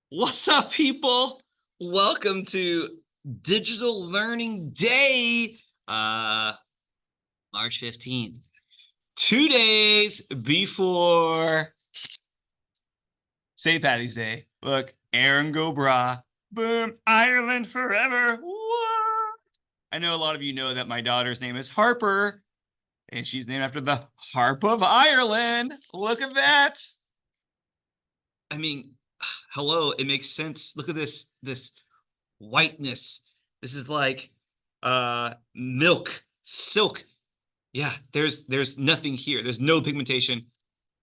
What's up, people? Welcome to Digital Learning Day, uh, March 15th. 2 days before St. Patty's Day. Look, Aaron go brah. Boom, Ireland forever. What? I know a lot of you know that my daughter's name is Harper, and she's named after the Harp of Ireland. Look at that. I mean, hello, it makes sense. Look at this whiteness. This is like milk, silk. Yeah, there's nothing here. There's no pigmentation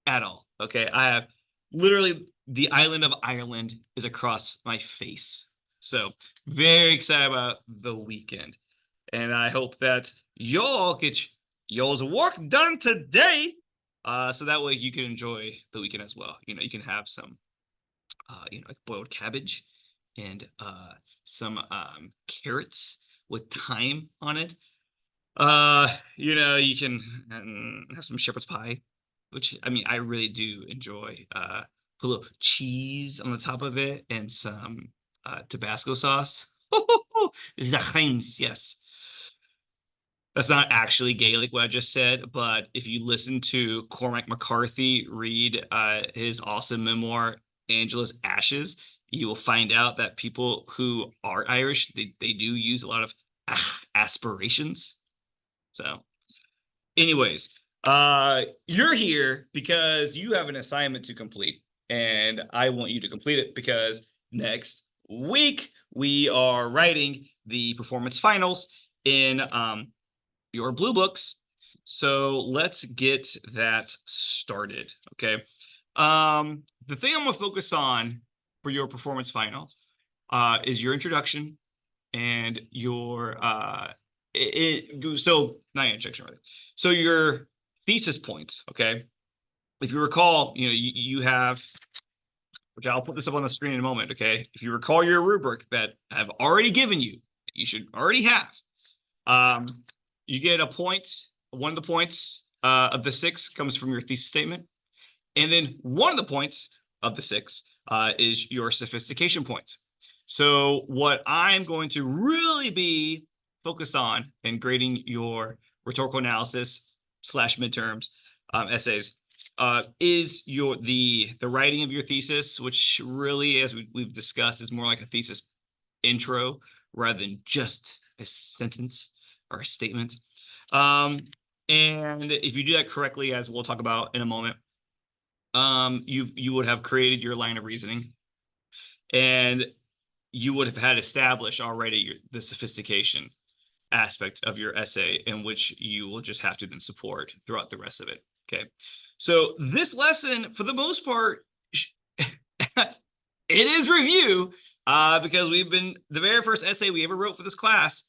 at all. Okay. I have literally the island of Ireland is across my face. So very excited about the weekend. And I hope that y'all get y'all's work done today. So that way you can enjoy the weekend as well. You can have some like boiled cabbage and some carrots with thyme on it. You can have some shepherd's pie, which I mean I really do enjoy. Put a little cheese on the top of it and some Tabasco sauce. Yes. That's not actually Gaelic what I just said, but if you listen to Cormac McCarthy read his awesome memoir, Angela's Ashes, you will find out that people who are Irish, they do use a lot of aspirations. So, anyways, you're here because you have an assignment to complete, and I want you to complete it because next week we are writing the performance finals in your blue books. So let's get that started. Okay. The thing I'm gonna focus on for your performance final is your introduction and your so not your introduction really. So your thesis points. Okay. If you recall, you have, which I'll put this up on the screen in a moment. Okay. If you recall your rubric that I've already given you, you should already have. Um, you get a point. One of the points of the six comes from your thesis statement. And then one of the points of the six is your sophistication point. So what I'm going to really be focused on in grading your rhetorical analysis slash midterms essays is the writing of your thesis, which really, as we've discussed, is more like a thesis intro rather than just a sentence or a statement. Um, and if you do that correctly, as we'll talk about in a moment, you would have created your line of reasoning, and you would have had established already the sophistication aspect of your essay, in which you will just have to then support throughout the rest of it. Okay, so this lesson, for the most part, it is review, because we've been the very first essay we ever wrote for this class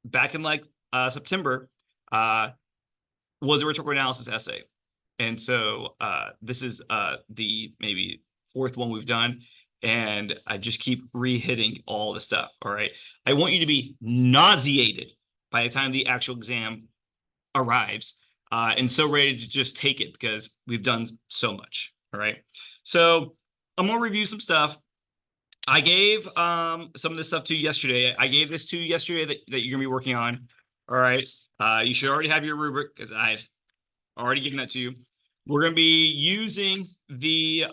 back in like September was a rhetorical analysis essay. And so this is the maybe fourth one we've done. And I just keep re-hitting all the stuff. All right. I want you to be nauseated by the time the actual exam arrives, and so ready to just take it because we've done so much. All right. So I'm going to review some stuff. I gave some of this stuff to you yesterday. I gave this to you yesterday that you're going to be working on. All right. You should already have your rubric because I've already given that to you. We're going to be using the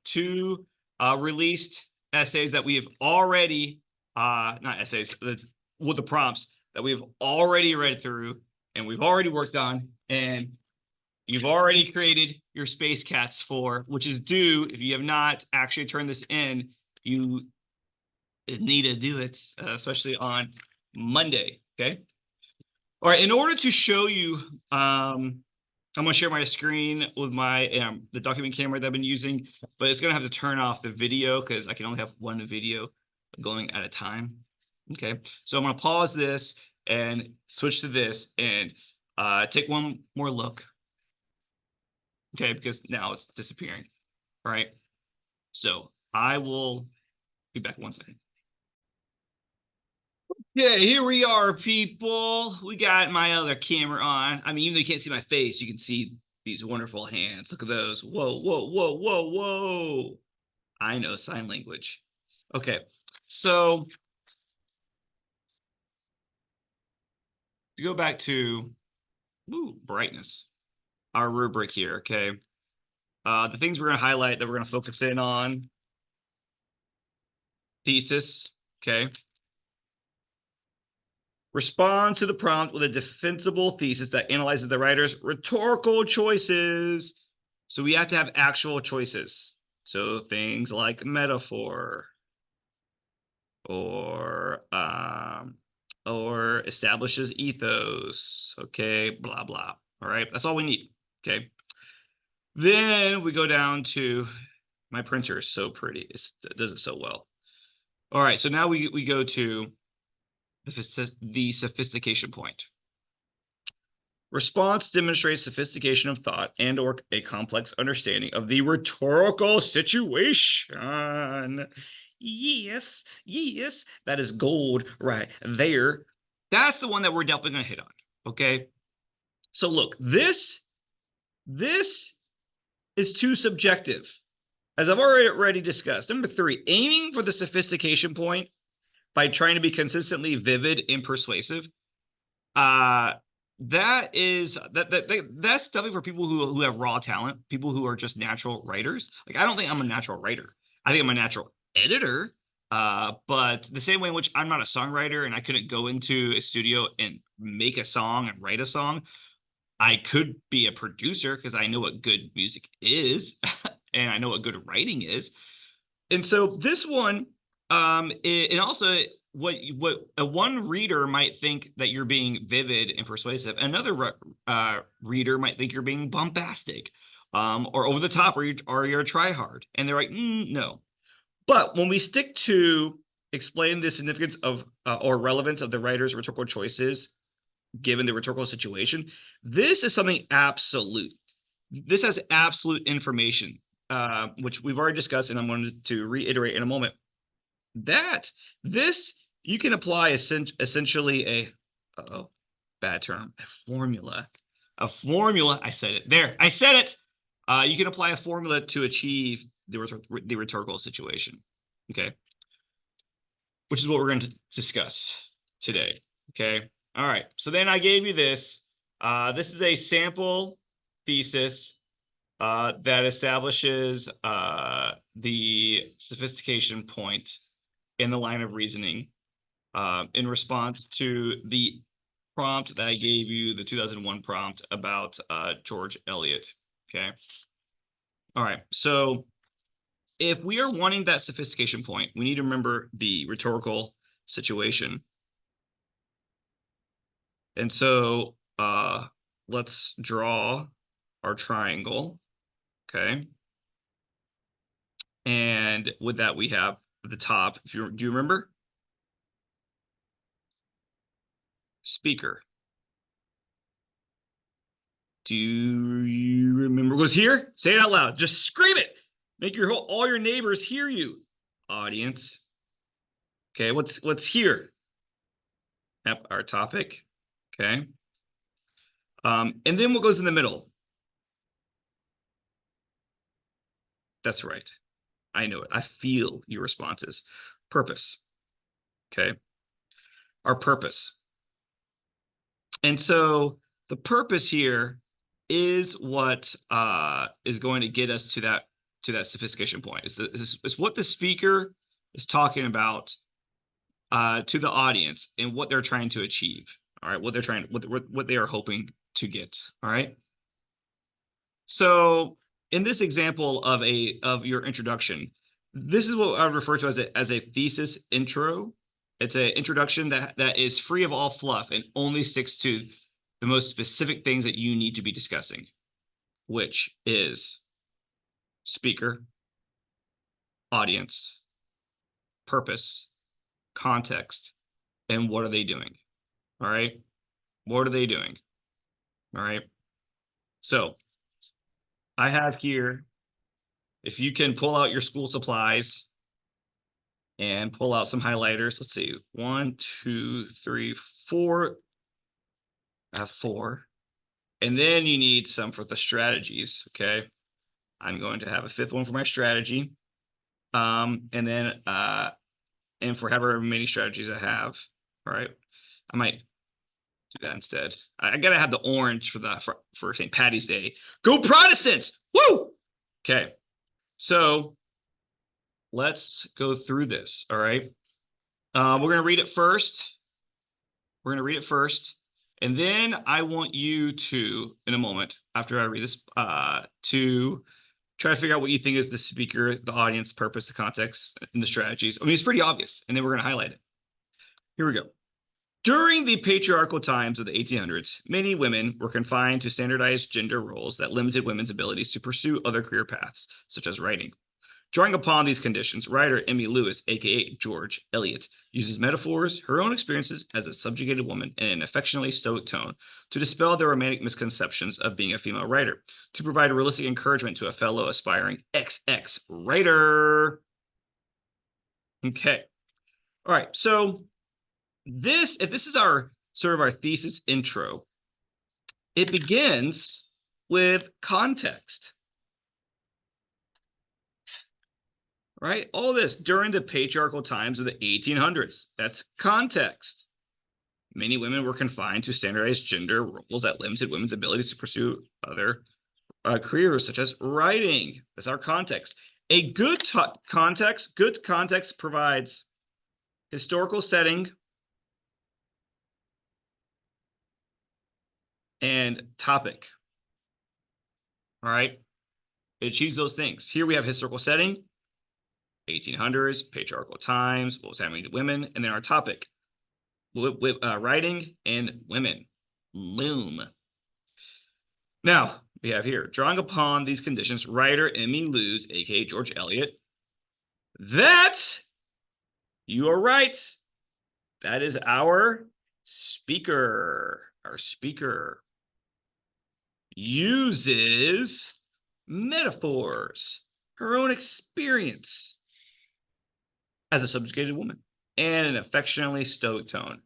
two released essays that we have already, not essays, with the prompts that we've already read through and we've already worked on, and you've already created your space cats for, which is due. If you have not actually turned this in, you need to do it, especially on Monday. Okay. All right. In order to show you, I'm going to share my screen with my the document camera that I've been using, but it's going to have to turn off the video because I can only have one video going at a time. Okay, so I'm going to pause this and switch to this and take one more look. Okay, because now it's disappearing. All right, so I will be back 1 second. Yeah, here we are, people. We got my other camera on. I mean, even though you can't see my face, you can see these wonderful hands. Look at those. Whoa, whoa, whoa, whoa, whoa. I know sign language. Okay, so to go back to brightness, our rubric here, okay? The things we're going to highlight that we're going to focus in on: thesis, okay? Respond to the prompt with a defensible thesis that analyzes the writer's rhetorical choices. So we have to have actual choices. So things like metaphor or establishes ethos, okay, blah blah. All right, that's all we need. Okay. Then we go down to my printer is so pretty. It does it so well. All right, so now we go to the sophistication point. Response demonstrates sophistication of thought and or a complex understanding of the rhetorical situation. Yes, yes, that is gold right there. That's the one that we're definitely going to hit on, okay? So look, this is too subjective. As I've already discussed. Number 3, aiming for the sophistication point by trying to be consistently vivid and persuasive. That's definitely for people who have raw talent, people who are just natural writers. Like, I don't think I'm a natural writer. I think I'm a natural editor. But the same way in which I'm not a songwriter and I couldn't go into a studio and make a song and write a song, I could be a producer because I know what good music is and I know what good writing is. And so this one, and also what a one reader might think that you're being vivid and persuasive, another reader might think you're being bombastic, or over the top, or you're a try hard, and they're like, no. But when we stick to explain the significance of or relevance of the writer's rhetorical choices given the rhetorical situation, this is something absolute. This has absolute information, which we've already discussed, and I'm going to reiterate in a moment. That this you can apply essentially a bad term, a formula. A formula. I said it there. I said it. You can apply a formula to achieve the rhetorical situation. Okay, which is what we're going to discuss today. Okay. All right. So then I gave you this. This is a sample thesis that establishes the sophistication point in the line of reasoning in response to the prompt that I gave you, the 2001 prompt about George Eliot. Okay. All right. So if we are wanting that sophistication point, we need to remember the rhetorical situation. And so let's draw our triangle. Okay. And with that, we have the top. Do you remember? Speaker. Do you remember was here? Say it out loud. Just scream it. Make all your neighbors hear you. Audience. Okay, what's here? Yep, our topic. Okay. And then what goes in the middle? That's right. I know it. I feel your responses. Purpose. Okay. Our purpose. And so the purpose here is what is going to get us to that sophistication point. It's what the speaker is talking about to the audience and what they're trying to achieve. All right, what they are hoping to get. All right. So in this example of your introduction, this is what I refer to as a thesis intro. It's an introduction that is free of all fluff and only sticks to the most specific things that you need to be discussing, which is speaker, audience, purpose, context, and what are they doing? All right. What are they doing? All right. So I have here, if you can pull out your school supplies and pull out some highlighters. Let's see. 1, 2, 3, 4. I have 4. And then you need some for the strategies. Okay. I'm going to have a 5th one for my strategy. And then and for however many strategies I have. All right. I might do that instead. I gotta have the orange for St. Patty's Day. Go Protestants! Woo! Okay. So let's go through this. All right. We're gonna read it first. We're gonna read it first. And then I want you to, in a moment, after I read this, to try to figure out what you think is the speaker, the audience, the purpose, the context, and the strategies. I mean, it's pretty obvious, and then we're going to highlight it. Here we go. During the patriarchal times of the 1800s, many women were confined to standardized gender roles that limited women's abilities to pursue other career paths, such as writing. Drawing upon these conditions, writer Emmy Lewis, aka George Eliot, uses metaphors, her own experiences as a subjugated woman, and an affectionately stoic tone to dispel the romantic misconceptions of being a female writer, to provide realistic encouragement to a fellow aspiring XX writer. Okay. All right. So if this is our sort of our thesis intro, it begins with context. Right? All this during the patriarchal times of the 1800s. That's context. Many women were confined to standardized gender roles that limited women's abilities to pursue other careers, such as writing. That's our context. A good context provides historical setting and topic. All right? It achieves those things. Here we have historical setting, 1800s, patriarchal times, what was happening to women, and then our topic, writing and women. Boom. Now, we have here, drawing upon these conditions, writer Emmy Lewis, aka George Eliot, that, you are right, that is our speaker. Our speaker uses metaphors, her own experience as a subjugated woman, and an affectionately stoic tone.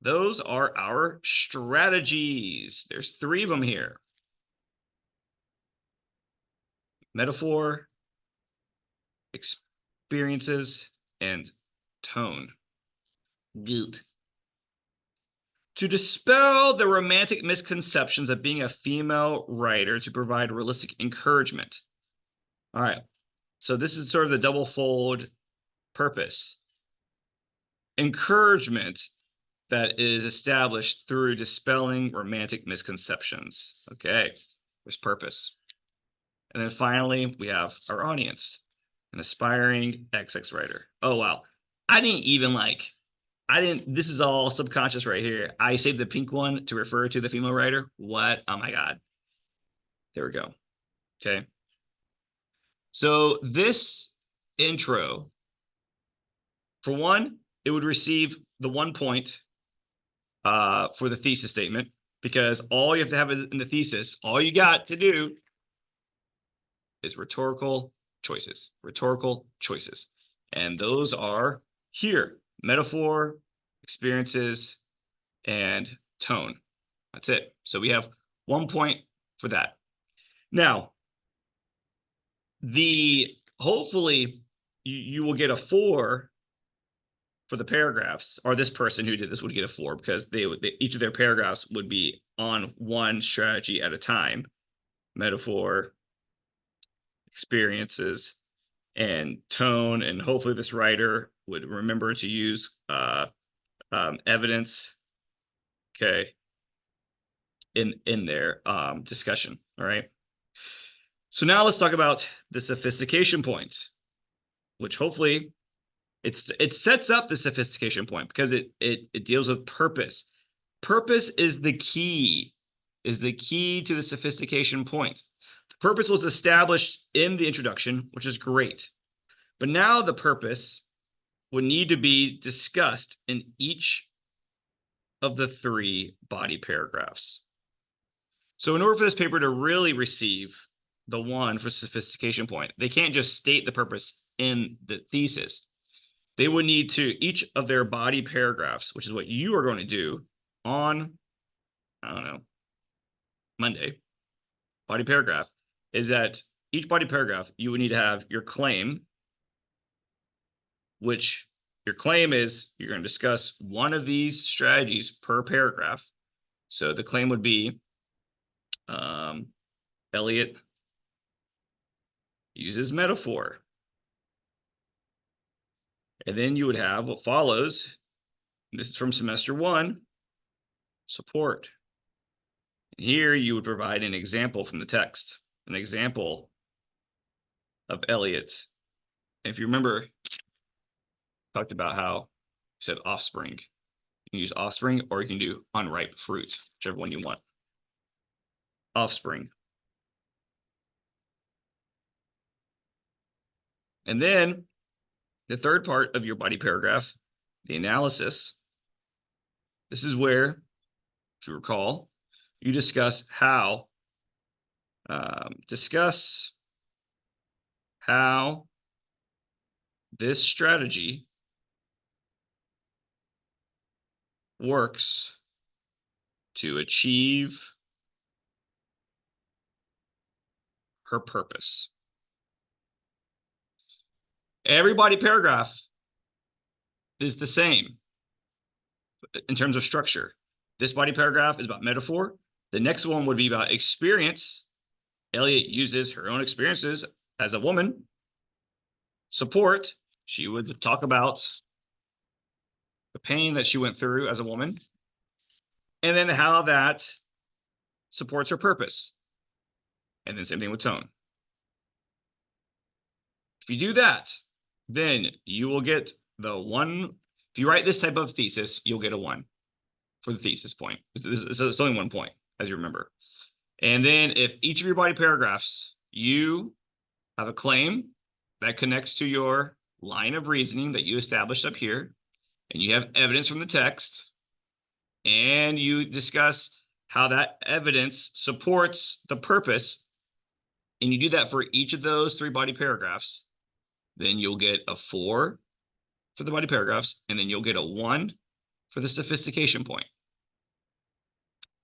Those are our strategies. There's 3 of them here. Metaphor, experiences, and tone. Good. To dispel the romantic misconceptions of being a female writer, to provide realistic encouragement. All right. So this is sort of the double fold purpose. Encouragement that is established through dispelling romantic misconceptions. Okay, there's purpose. And then finally, we have our audience, an aspiring XX writer. Oh, wow. This is all subconscious right here. I saved the pink one to refer to the female writer. What? Oh my God. There we go. Okay. So this intro, for one, it would receive the 1 point for the thesis statement, because all you have to have in the thesis, all you got to do is rhetorical choices. Rhetorical choices. And those are here: metaphor, experiences, and tone. That's it. So we have 1 point for that. Now, hopefully you will get a 4 for the paragraphs, or this person who did this would get a 4, because each of their paragraphs would be on one strategy at a time: metaphor, experiences, and tone. And hopefully this writer would remember to use evidence, okay, in their discussion. All right. So now let's talk about the sophistication point, which hopefully it sets up the sophistication point, because it deals with purpose. Purpose is the key to the sophistication point. The purpose was established in the introduction, which is great. But now the purpose would need to be discussed in each of the 3 body paragraphs. So in order for this paper to really receive the 1 for sophistication point, they can't just state the purpose in the thesis. They would need to, each of their body paragraphs, which is what you are going to do on, I don't know, Monday, body paragraph, is that each body paragraph, you would need to have your claim, which your claim is you're going to discuss one of these strategies per paragraph. So the claim would be Elliot uses metaphor. And then you would have what follows. This is from semester 1, support. And here you would provide an example from the text, an example of Elliot. And if you remember, talked about how you said offspring. You can use offspring, or you can do unripe fruit, whichever one you want. Offspring. And then the third part of your body paragraph, the analysis. This is where, if you recall, you discuss how this strategy works to achieve her purpose. Every body paragraph is the same in terms of structure. This body paragraph is about metaphor. The next one would be about experience. Elliot uses her own experiences as a woman. Support, she would talk about the pain that she went through as a woman, and then how that supports her purpose. And then same thing with tone. If you do that, then you will get the 1. If you write this type of thesis, you'll get a 1 for the thesis point. It's only 1 point, as you remember. And then if each of your body paragraphs, you have a claim that connects to your line of reasoning that you established up here, and you have evidence from the text, and you discuss how that evidence supports the purpose, and you do that for each of those 3 body paragraphs, then you'll get a 4 for the body paragraphs, and then you'll get a 1 for the sophistication point.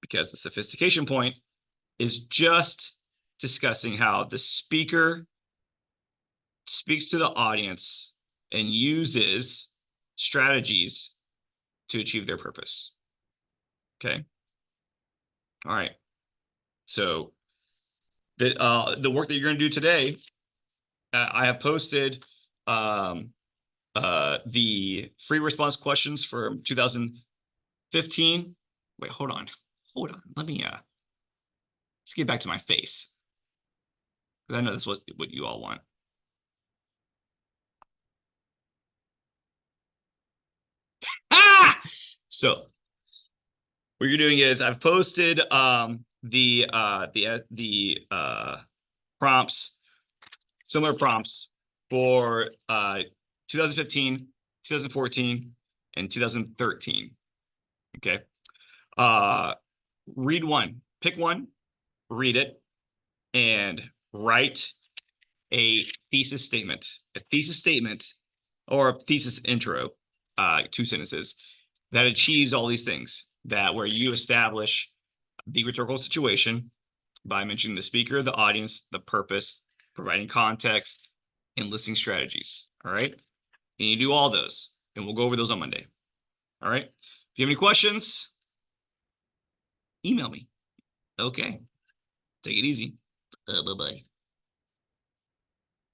Because the sophistication point is just discussing how the speaker speaks to the audience and uses strategies to achieve their purpose. Okay. All right. So the work that you're going to do today, I have posted the free response questions for 2015. Wait, hold on. Let me let's get back to my face, because I know this was what you all want. So what you're doing is I've posted the prompts, similar prompts for 2015, 2014, and 2013. Okay. Read one, pick one, read it, and write a thesis statement. A thesis statement or a thesis intro, 2 sentences that achieves all these things, that where you establish the rhetorical situation by mentioning the speaker, the audience, the purpose, providing context, and listing strategies. All right. And you do all those, and we'll go over those on Monday. All right. If you have any questions, email me. Okay. Take it easy. Bye-bye.